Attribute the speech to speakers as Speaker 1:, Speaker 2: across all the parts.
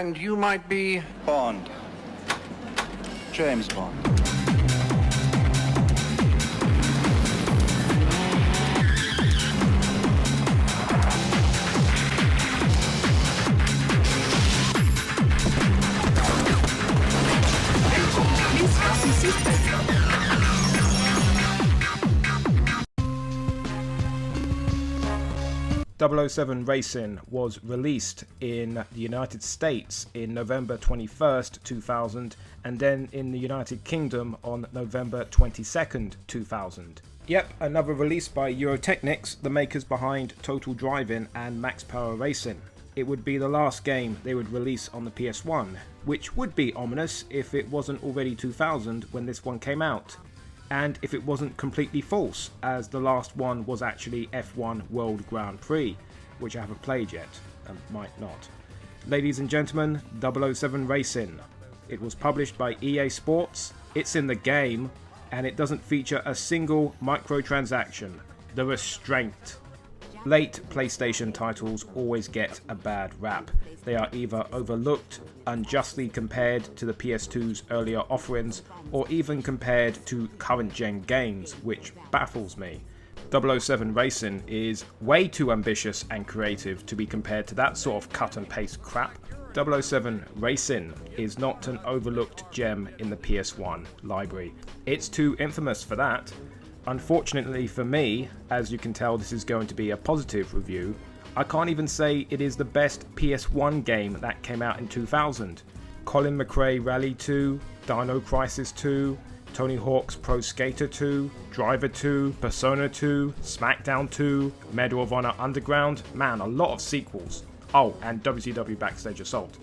Speaker 1: And you might be...
Speaker 2: Bond. James Bond.
Speaker 3: Please fasten seatbelt.
Speaker 4: 007 Racing was released in the United States in November 21st, 2000, and then in the United Kingdom on November 22nd, 2000. Yep, another release by Eurotechnics, the makers behind Total Driving and Max Power Racing. It would be the last game they would release on the PS1, which would be ominous if it wasn't already 2000 when this one came out. And if it wasn't completely false, as the last one was actually F1 World Grand Prix, which I haven't played yet, and might not. Ladies and gentlemen, 007 Racing. It was published by EA Sports, it's in the game, and it doesn't feature a single microtransaction. The restraint. Late PlayStation titles always get a bad rap. They are either overlooked, unjustly compared to the PS2's earlier offerings, or even compared to current gen games, which baffles me. 007 Racing is way too ambitious and creative to be compared to that sort of cut and paste crap. 007 Racing is not an overlooked gem in the PS1 library. It's too infamous for that. Unfortunately for me, as you can tell this is going to be a positive review, I can't even say it is the best PS1 game that came out in 2000. Colin McRae Rally 2, Dino Crisis 2, Tony Hawk's Pro Skater 2, Driver 2, Persona 2, SmackDown 2, Medal of Honor Underground, man, a lot of sequels. Oh, and WCW Backstage Assault.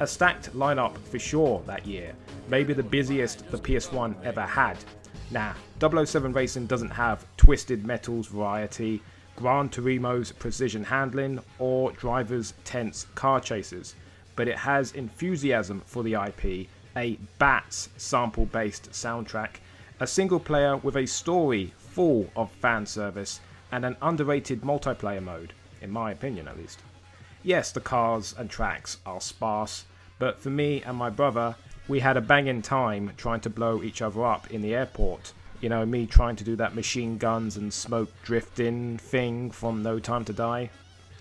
Speaker 4: A stacked lineup for sure that year, maybe the busiest the PS1 ever had. Nah, 007 Racing doesn't have Twisted Metal's variety, Gran Turismo's precision handling, or Driver's tense car chases, but it has enthusiasm for the IP, a Bats sample-based soundtrack, a single player with a story full of fan service, and an underrated multiplayer mode, in my opinion at least. Yes, the cars and tracks are sparse, but for me and my brother, we had a banging time trying to blow each other up in the airport. You know, me trying to do that machine guns and smoke drifting thing from No Time to Die.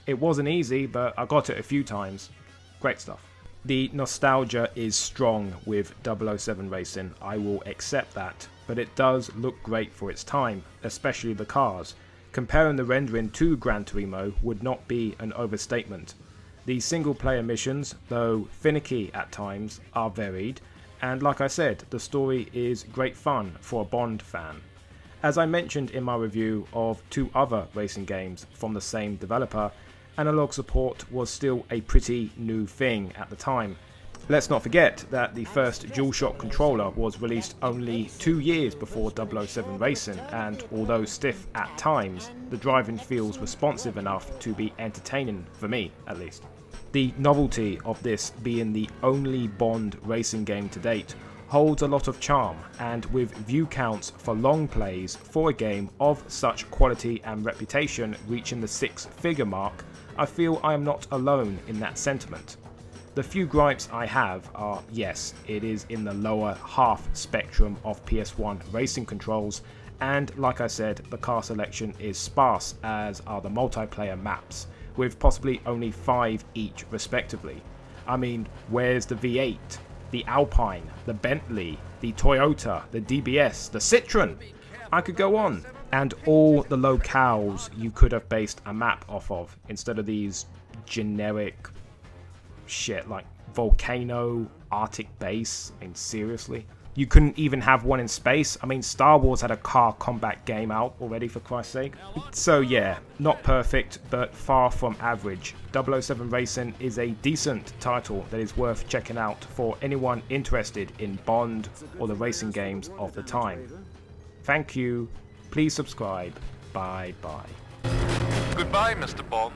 Speaker 4: It wasn't easy, but I got it a few times. Great stuff. The nostalgia is strong with 007 Racing, I will accept that, but it does look great for its time, especially the cars. Comparing the rendering to Gran Turismo would not be an overstatement. The single-player missions, though finicky at times, are varied, and like I said, the story is great fun for a Bond fan. As I mentioned in my review of two other racing games from the same developer, analog support was still a pretty new thing at the time. Let's not forget that the first DualShock controller was released only 2 years before 007 Racing, and although stiff at times, the driving feels responsive enough to be entertaining for me at least. The novelty of this being the only Bond racing game to date holds a lot of charm, and with view counts for long plays for a game of such quality and reputation reaching the 6-figure mark, I feel I am not alone in that sentiment. The few gripes I have are, yes, it is in the lower half spectrum of PS1 racing controls, and like I said, the car selection is sparse, as are the multiplayer maps, with possibly only 5 each respectively. I mean, where's the V8, the Alpine, the Bentley, the Toyota, the DBS, the Citroen? I could go on. And all the locales you could have based a map off of, instead of these generic shit like Volcano, Arctic Base. I mean, seriously? You couldn't even have one in space? I mean, Star Wars had a car combat game out already, for Christ's sake. So yeah, not perfect, but far from average. 007 Racing is a decent title that is worth checking out for anyone interested in Bond or the racing games of the time. Thank you. Please subscribe. Bye bye.
Speaker 1: Goodbye, Mr. Bond.